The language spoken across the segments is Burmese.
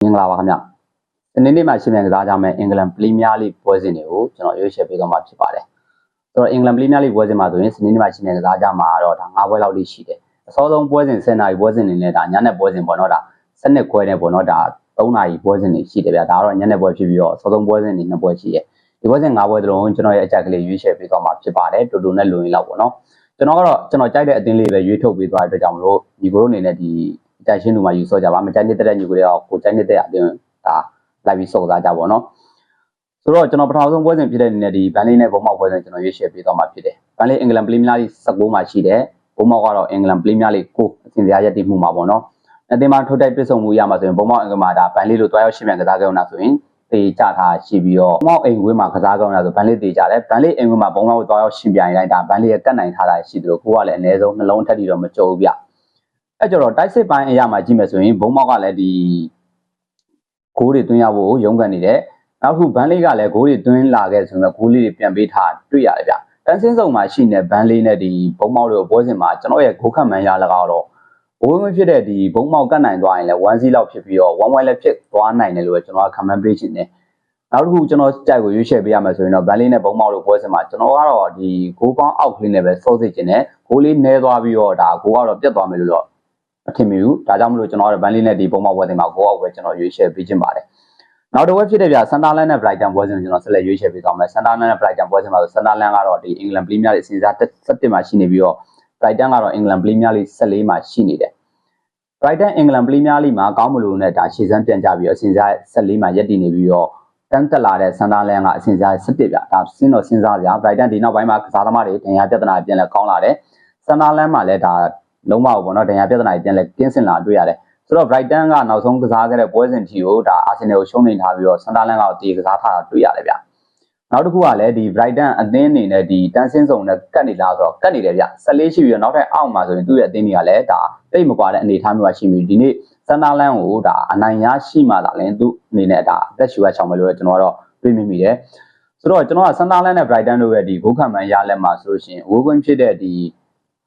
မင်္ဂလာပါခင်ဗျ။ဒီနေ့မှာရှင်းပြကစားကြမယ်အင်္ဂလန်ပရီးမီးယားလိပွဲစဉ်တွေကိုကျွန်တော်ရွေးချယ်ပေးသွားမှာဖြစ်ပါတယ်။ဆိုတော့အင်္ဂလန်ပရီးမီးယားလိပွဲစဉ်မှာဆိုရင်ဒီနေ့မှာရှင်းပြကစားကြမှာတော့ဒါ9ပွဲလောက်လေးရှိတယ်။အစောဆုံးပွဲစဉ်10နာရီပွဲစဉ်တွေနဲ့ဒါညနေပွဲစဉ်ပေါ့နော်ဒါ7ခွဲနဲ့ပေါ့နော်ဒါ3နာရီပွဲစဉ်တွေရှိတယ်ဗျာ။ဒါကတော့ညနေပွဲဖြစ်ပြီးတော့အစောဆုံးပွဲစဉ်တွေ2ပွဲရှိတယ်။ဒီပွဲစဉ်9ပွဲသလုံးကျွန်တော်ရဲ့အကြက်ကလေးရွေးချယ်ပေးသွားမှာဖြစ်ပါတယ်။တူတူနဲ့လူရင်းလောက်ပေါ့နော်။ကျွန်တော်ကတော့ကျွန်တော်ကြိုက်တဲ့အသင်းလေးပဲရွေးထုတ်ပေးသွားတဲ့အတွက်ကြောင့်မလို့ဒီကိုအနေနဲ့ဒီအကြိုက်ရှင်းလူမှာယူဆော့ကြပါမကြိုက်တဲ့ညီကိုတွေကကိုကြိုက်တဲ့အသင်းဒါလိုက်ပြီးစော့စားကြပါတော့ဆိုတော့ကျွန်တော်ပထမဆုံးပွဲစဉ်ဖြစ်တဲ့အနေနဲ့ဒီဘန်လေးနဲ့ဘုံမောက်ပွဲစဉ်ကျွန်တော်ရွေးချယ်ပေးသွားမှာဖြစ်တယ်ဘန်လေးအင်္ဂလန်ပရီးမီးယားလိ16မှာရှိတယ်ဘုံမောက်ကတော့အင်္ဂလန်ပရီးမီးယားလိ9အစဉ်စရာရက်တည်မှုမှာပေါ့နော်အသင်းမှာထိုးတိုက်ပြစ်ဆုံမှုရမှာဆိုရင်ဘုံမောက်အင်္ဂလန်မှာဒါဘန်လေးလိုတွားရောက်ရှင်းပြန်ကစားကြအောင်ဆိုရင်တေးကြထားရှိပြီးတော့ဘုံမောက်အိမ်ကွင်းမှာကစားကြအောင်ဆိုဘန်လေးတေးကြတယ်ဘန်လေးအိမ်ကွင်းမှာဘုံမောက်ကိုတွားရောက်ရှင်းပြန်တိုင်းဒါဘန်လေးရဲ့ကတ်နိုင်ထားတာရှိသလိုကိုကလည်းအနည်းဆုံးနှလုံးထက်တီတော့မကြုံဘူးဗျအဲ့ကြတော့တိုက်စစ်ပိုင်းအရာမှာကြည့်မယ်ဆိုရင်ဘုံမောက်ကလည်းဒီဂိုးတွေသွင်းရဖို့ရုန်းကန်နေတယ်နောက်တစ်ခုဘန်လေးကလည်းဂိုးတွေသွင်းလာခဲ့ဆိုရင်ဂိုးလေးတွေပြန်ပေးထားတွေ့ရတယ်ဗျတန်းစင်းစုံမှာရှိနေဘန်လေးနဲ့ဒီဘုံမောက်တို့ပွဲစဉ်မှာကျွန်တော်ရဲ့ဂိုးခတ်မှန်ရလကားတော့ဘိုးဝင်ဖြစ်တဲ့ဒီဘုံမောက်ကတ်နိုင်သွားရင်လည်း1-0လောက်ဖြစ်ပြီးတော့1-1လည်းဖြစ်သွားနိုင်တယ်လို့ပဲကျွန်တော်ကခံမှန်းပေးချင်တယ်နောက်တစ်ခုကျွန်တော်ကြိုက်ကိုရွေးချယ်ပေးရမယ်ဆိုရင်တော့ဘန်လေးနဲ့ဘုံမောက်တို့ပွဲစဉ်မှာကျွန်တော်ကတော့ဒီဂိုးကောင်းအောက်ကလေးနဲ့ပဲစောစေချင်တယ်ဂိုးလေးနဲသွားပြီးတော့ဒါဂိုးကတော့ပြတ်သွားမယ်လို့တော့အထင်မြင်ဘူးဒါကြောင့်မလို့ကျွန်တော်ကတော့ဘန်လေးနဲ့ဒီဘုံမောက်ပွဲစဉ်မှာဂိုးအောက်ပဲကျွန်တော်ရွေးချယ်ပေးချင်ပါတယ်နောက်တစ်ဝက်ဖြစ်တဲ့ဗျဆန်တာလန်နဲ့ဘရိုက်တန်ပွဲစဉ်ကျွန်တော်ဆက်လက်ရွေးချယ်ပေးသွားမယ်ဆန်တာလန်နဲ့ဘရိုက်တန်ပွဲစဉ်မှာဆိုဆန်တာလန်ကတော့ဒီအင်္ဂလန်ပရီးမီးယားလိအစဉ်အစား17မှာရှိနေပြီးတော့ဘရိုက်တန်ကတော့အင်္ဂလန်ပရီးမီးယားလိ14မှာရှိနေတယ်ဘရိုက်တန်အင်္ဂလန်ပရီးမီးယားလိမှာကောင်းမလို့နဲ့ဒါရှေ့စမ်းပြန်ကြပြီးတော့အစဉ်အစား14မှာရပ်တည်နေပြီးတော့တန်းတက်လာတဲ့ဆန်တာလန်ကအစဉ်အစား17ဗျဒါစင်းတော့စဉ်းစားကြဘရိုက်တန်ဒီနောက်ပိုင်းမှာကစားသမားတွေဒဏ်ရာပြဿနာပြန်လဲကောင်းလာတယ်ဆန်တာလန်မှာလည်းဒါလုံးဝပေါ့နော်ဒဏ်ရာပြဿနာပြန်လဲကင်းစင်လာတွေ့ရတယ်ဆိုတော့ Brighton ကနောက်ဆုံးကစားခဲ့တဲ့ပွဲစဉ်ထီကိုဒါ Arsenal ကိုရှုံးနေထားပြီးတော့ Sunderland ကတေးကစားထားတာတွေ့ရတယ်ဗျနောက်တစ်ခုကလည်းဒီ Brighton အသင်းအနေနဲ့ဒီတန်းစင်းစုံနဲ့ကတ်နေလားဆိုတော့ကတ်နေတယ်ဗျ14ရှိပြီးတော့နောက်ထပ်အောက်မှာဆိုရင်သူ့ရဲ့အသင်းတွေကလည်းဒါတိတ်မကွာတဲ့အနေအထားမျိုးပါရှိပြီးဒီနေ့ Sunderland ကိုဒါအနိုင်ရရှိမှသာလည်းသူ့အနေနဲ့ဒါအသက်ရှူရချောင်းမယ်လို့ကျွန်တော်ကတော့တွေးမိတယ်ဆိုတော့ကျွန်တော်က Sunderland နဲ့ Brighton တို့ရဲ့ဒီဂိုးခံမှန်ရလက်မှာဆိုလို့ရှိရင်ဝိုးကွင်းဖြစ်တဲ့ဒီ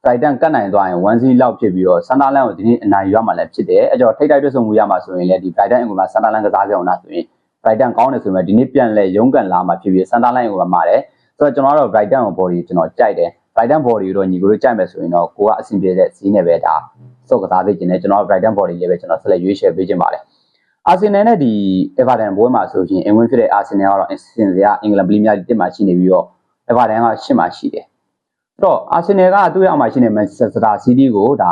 Brighton ကတ်နိုင်သွားရင်1-0လောက်ဖြစ်ပြီးတော့ Sunderland ကိုဒီနေ့အနိုင်ရမှာလည်းဖြစ်တယ်အဲ့တော့ထိပ်တိုက်တွေ့ဆုံမှုရမှာဆိုရင်လည်းဒီ Brighton အင်္ဂလန် Sunderland ကစားကြအောင်လားဆိုရင် Brighton ကောင်းတယ်ဆိုရင်ဒီနေ့ပြန်လဲရုန်းကန်လာမှာဖြစ်ပြီး Sunderland ကိုမှာတယ်ဆိုတော့ကျွန်တော်ကတော့ Brighton ကို body ကျွန်တော်ကြိုက်တယ် Brighton body ကိုတော့ညီကိုတို့ကြိုက်မယ်ဆိုရင်တော့ကိုကအဆင်ပြေတဲ့ဈေးနဲ့ပဲဒါစော့ကစားသေးခြင်းနဲ့ကျွန်တော် Brighton body လေးပဲကျွန်တော်ဆက်လက်ရွေးချယ်ပေးခြင်းပါတယ် Arsenal နဲ့ဒီ Everton ပွဲမှာဆိုရင်အင်ဝင်ဖြစ်တဲ့ Arsenal ကတော့အစဉ်စရာအင်္ဂလန်ပရီးမီးယား1မှာရှိနေပြီးတော့ Everton က8မှာရှိတယ်တော့ Arsenal ကသူ့ရဲ့အောက်မှာရှိနေ Manchester City ကိုဒ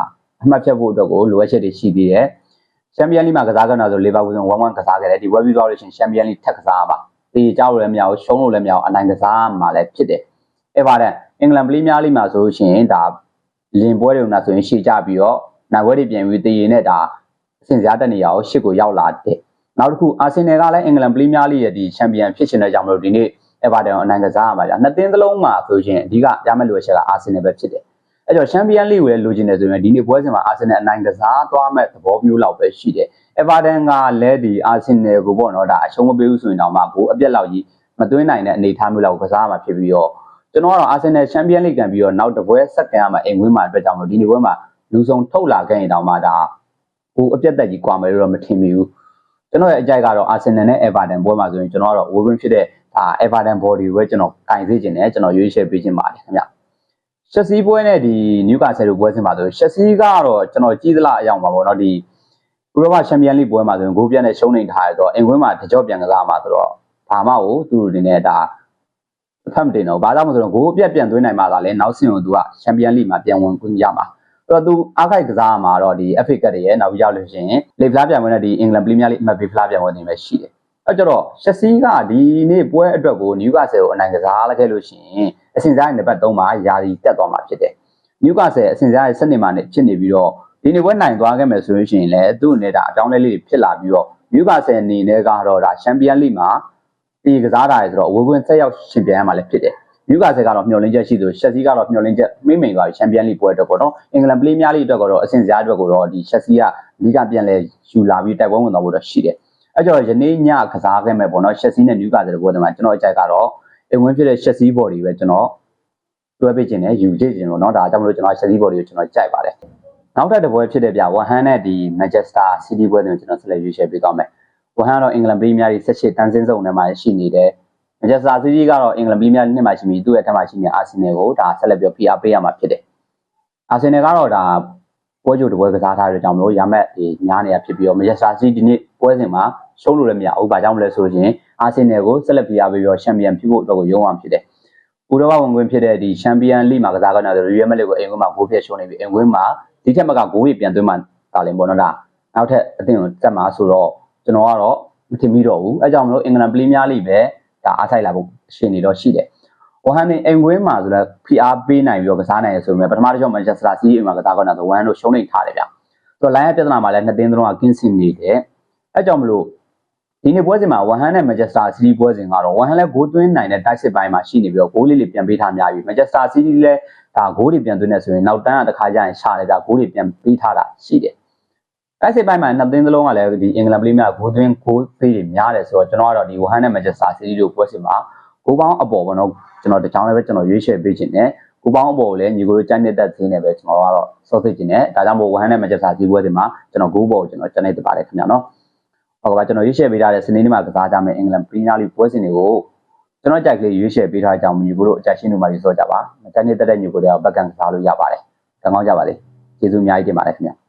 ါအမှတ်ဖြတ်ဖို့အတွက်ကိုလိုအပ်ချက်တွေရှိသေးတယ်။ Champions League မှာကစားကြတာဆို Liverpool 1-1ကစားခဲ့တယ်ဒီ web ပြီးသွားလို့ရှိရင် Champions League ထပ်ကစားမှာတေးကြောက်လည်းမရဘူးရှုံးလို့လည်းမရဘူးအနိုင်ကစားမှာလည်းဖြစ်တယ်။ Everton အင်္ဂလန်ပရီးမီးယားလိမှာဆိုလို့ရှိရင်ဒါလင်ပွဲတွေနာဆိုရင်ရှေ့ကြပြီးတော့နိုင်ပွဲတွေပြင်ပြီးတေးရင်နဲ့ဒါအဆင့်စရာတက်နေရအောင်ရှစ်ကိုရောက်လာတယ်။နောက်တစ်ခု Arsenal ကလည်းအင်္ဂလန်ပရီးမီးယားလိရဲ့ဒီ Champion ဖြစ်ရှင်တဲ့ကြောင့်မလို့ဒီနေ့ Everton ကိုအနိုင်ကစားရမှာကြာနှစ်သင်းသလုံးမှာဆိုရင်အဓိကရမယ့်လိုအပ်ချက်က Arsenal ပဲဖြစ်တယ်။အဲ့တော့ Champions League ကိုလည်းလိုချင်တယ်ဆိုရင်ဒီနေ့ပွဲစဉ်မှာ Arsenal အနိုင်ကစားသွားမဲ့သဘောမျိုးလောက်ပဲရှိတယ်။ Everton ကလည်းဒီ Arsenal ကိုပေါ့နော်ဒါအရှုံးမပေးဘူးဆိုရင်တော့မှကိုအပြက်လောက်ကြီးမသွင်းနိုင်တဲ့အနေအထားမျိုးလောက်ကစားမှာဖြစ်ပြီးတော့ကျွန်တော်ကတော့ Arsenal Champions League ကန်ပြီးတော့နောက်တစ်ပွဲဆက်ကန်ရမှာအိမ်ဝင်းမှာအတွက်ကြောင့်လို့ဒီနေ့ပွဲမှာလူဆုံးထုတ်လာခဲ့ရင်တောင်မှဒါကိုအပြက်တက်ကြီးကွာမယ်လို့တော့မထင်မိဘူး။ကျွန်တော်ရဲ့အကြိုက်ကတော့ Arsenal နဲ့ Everton ပွဲမှာဆိုရင်ကျွန်တော်ကတော့ Wolverine ဖြစ်တဲ့ဒါ Everton body ကိုပဲကျွန်တော်ကင်စေချင်တယ်ကျွန်တော်ရွေးချယ်ပေးခြင်းပါတယ်ခင်ဗျ။ Chelsea ပွဲနဲ့ဒီ Newcastle တို့ပွဲစဉ်မှာဆို Chelsea ကတော့ကျွန်တော်ကြီးသလားအယောင်ပါပေါ့နော်ဒီဥရောပချန်ပီယံလိပွဲမှာဆိုရင်ဂိုးပြတ်နဲ့ရှုံးနေထားရတော့အင်ကွင်းမှာတကြော့ပြန်ကစားမှာဆိုတော့ဘာမှကိုသူတို့အနေနဲ့ဒါအဖတ်မတင်တော့ဘာကြောင့်မဆိုတော့ဂိုးပြတ်ပြန်သွင်းနိုင်မှာသာလဲနောက်ဆင့်ကိုသူကချန်ပီယံလိမှာပြန်ဝင်ခွင့်ရမှာအဲ့တော့သူအားခိုက်ကစားမှာတော့ဒီ FA Cup တွေရဲ့နောက်ပြီးရောက်လို့ရှိရင်လေဖလားပြန်ဝင်တဲ့ဒီအင်္ဂလန်ပရီးမီးယားလိအမှတ်ပေးဖလားပြန်ဝင်နေမှာရှိတယ်အဲ့ကြတော့ Chelsea ကဒီနေ့ပွဲအတွက်ကို Newcastle ကိုအနိုင်ကစားလိုက်ခဲ့လို့ရှိရင်အစဉ်စားရဲ့နံပါတ်3မှာယာရီတက်သွားမှာဖြစ်တယ် Newcastle အစဉ်စားရဲ့7နေမှာနေဖြစ်နေပြီးတော့ဒီနေ့ပွဲနိုင်သွားခဲ့မယ်ဆိုလို့ရှိရင်လည်းသူ့အနေနဲ့ဒါအကြောင်းလေးဖြစ်လာပြီးတော့ Newcastle အနေနဲ့ကတော့ဒါ Champions League မှာဒီကစားတာရယ်ဆိုတော့အဝေးကွင်းဆက်ရောက်ရှင်ပြိုင်ရမှာလည်းဖြစ်တယ် Newcastle ကတော့မျှော်လင့်ချက်ရှိသူ Chelsea ကတော့မျှော်လင့်ချက်မိမ့်မိန်သွားပြီ Champions League ပွဲအတွက်ပေါ့နော်အင်္ဂလန်ပရီးမီးယားလိအတွက်ကတော့အစဉ်စားအတွက်ကိုတော့ဒီ Chelsea ကလီဂပြန်လဲယူလာပြီးတိုက်ပွဲဝင်သွားဖို့တော့ရှိတယ်အဲ့ကြောင့်ယနေ့ညကစားခဲ့မယ်ပေါ့နော် Chelsea နဲ့ Newcastle ပွဲတွေမှာကျွန်တော်အကြိုက်ကတော့အဝင်ဖြစ်တဲ့ Chelsea body ပဲကျွန်တော်တွဲပေးခြင်းနဲ့ယူကြည့်ခြင်းပေါ့နော်ဒါကြောင့်မလို့ကျွန်တော် Chelsea body ကိုကျွန်တော်ကြိုက်ပါတယ်နောက်ထပ်တစ်ပွဲဖြစ်တဲ့ဗျဝဟန်နဲ့ဒီ Manchester City ပွဲတွေကျွန်တော်ဆက်လက်ရွေးချယ်ပေးသွားမယ် ဝဟန်ကတော့အင်္ဂလန်ပရီးမီးယားလိ18တန်းစင်းစုံထဲမှာရှိနေတယ်မန်ချက်စတာစီးတီးကတော့အင်္ဂလန်ပရီးမီးယားလိနှစ်မှာရှိပြီးသူ့ရဲ့ထက်မှာရှိနေအာဆင်နယ်ကိုဒါဆက်လက်ပြီးဖိအားပေးရမှာဖြစ်တယ်အာဆင်နယ်ကတော့ဒါပွဲကြိုတပွဲကစားထားတဲ့ကြောင့်မလို့ရမက်ဒီများနေရဖြစ်ပြီးတော့မန်ချက်စတာစီးတီးဒီနေ့ပွဲစဉ်မှာရှုံးလို့လည်းမရဘူးဘာကြောင့်လဲဆိုရင်အာဆင်နယ်ကိုဆက်လက်ဖိအားပေးပြီးတော့ချန်ပီယံဖြစ်ဖို့အတွက်ကိုရုံးအောင်ဖြစ်တယ်ဥရောပဝင်ခွင့်ဖြစ်တဲ့ဒီချန်ပီယံလိမှာကစားကြတဲ့ရီယယ်မက်လစ်ကိုအင်ကွင်းမှာဂိုးပြည့်ရှုံးနေပြီအင်ကွင်းမှာဒီထက်မကဂိုးတွေပြန်သွင်းမှတာလင်ပေါ့နော်ဒါနောက်ထပ်အသင်းကိုတက်မှာဆိုတော့ကျွန်တော်ကတော့မထင်မိတော့ဘူးအဲကြောင့်မလို့အင်္ဂလန်ပရီးမီးယားလိပဲဒါအားဆိုင်လာဖို့ရှင်နေတော့ရှိတယ်ဝဟန်နေအင်ကွင်းမှာဆိုတော့ဖိအားပေးနိုင်ပြီးတော့ကစားနိုင်ရဆိုပေမဲ့ပထမတစ်ကြော့မန်ချက်စတာစီးတီးမှာကစားကြတဲ့ဝဟန်တို့ရှုံးနေထားတယ်ဗျဆိုတော့လိုင်းရဲ့ပြဿနာမှာလည်းနှစ်သင်းသလုံးကကင်းစင်နေတယ်အဲကြောင့်မလို့ဒီနေ့ပွဲစဉ်မှာဝဟန်နဲ့မန်ချက်စတာစီးတီးပွဲစဉ်ကတော့ဝဟန်လည်းဂိုးသွင်းနိုင်တဲ့တိုက်စစ်ပိုင်းမှာရှိနေပြီးတော့ဂိုးလေးတွေပြန်ပေးထားများပြီမန်ချက်စတာစီးတီးလည်းဒါဂိုးတွေပြန်သွင်းနေဆိုရင်နောက်တန်းကတစ်ခါကျရင်ရှာတယ်ဒါဂိုးတွေပြန်ပေးထားတာရှိတယ်တိုက်စစ်ပိုင်းမှာနှစ်သင်းသလုံးကလည်းဒီအင်္ဂလန်ပရီးမီးယားဂိုးသွင်းဂိုးသေးတွေများတယ်ဆိုတော့ကျွန်တော်ကတော့ဒီဝဟန်နဲ့မန်ချက်စတာစီးတီးတို့ပွဲစဉ်မှာဂိုးပေါင်းအပေါ်ပေါ့နော်ကျွန်တော်တချောင်းလည်းပဲကျွန်တော်ရွေးချယ်ပေးခြင်းနဲ့ကိုပေါင်းအပေါ်ကိုလည်းညီကိုတို့ကြိုက်နေတဲ့သေးနဲ့ပဲကျွန်တော်ကတော့စောသိခြင်းနဲ့ဒါကြောင့်မို့ဝဟန်နဲ့မန်ချက်စတာစီးပွဲတွေမှာကျွန်တော်ဂိုးပေါ်ကိုကျွန်တော်ကျန်နေတပါတယ်ခင်ဗျာနော်ဟုတ်ကဲ့ပါကျွန်တော်ရွေးချယ်ပေးထားတဲ့စနေနေ့မှာကစားကြမယ်အင်္ဂလန်ပရီးမီးယားလိပွဲစဉ်တွေကိုကျွန်တော်ကြိုက်ကလေးရွေးချယ်ပေးထားကြအောင်ညီကိုတို့အကြရှင်းတို့မှာရေးစောကြပါကြိုက်နေတဲ့ညီကိုတွေကဘက်ကန်ကစားလို့ရပါတယ်ကောင်းကြပါလေကျေးဇူးအများကြီးတင်ပါတယ်ခင်ဗျာ